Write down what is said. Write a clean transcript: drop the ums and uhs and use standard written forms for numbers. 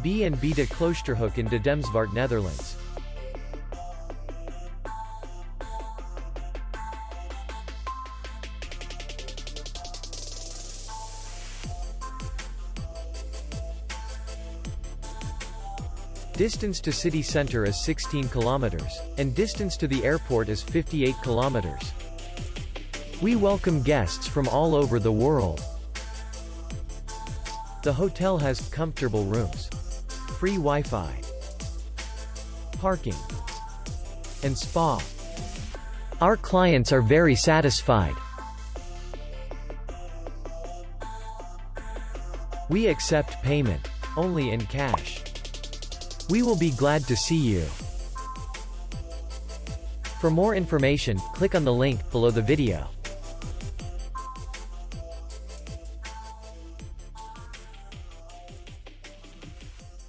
B&B De Kloosterhoek in Dedemsvaart, Netherlands. Distance to city center is 16 kilometers, and distance to the airport is 58 kilometers. We welcome guests from all over the world. The hotel has comfortable rooms, free Wi-Fi, parking, and spa. Our clients are very satisfied. We accept payment only in cash. We will be glad to see you. For more information, click on the link below the video.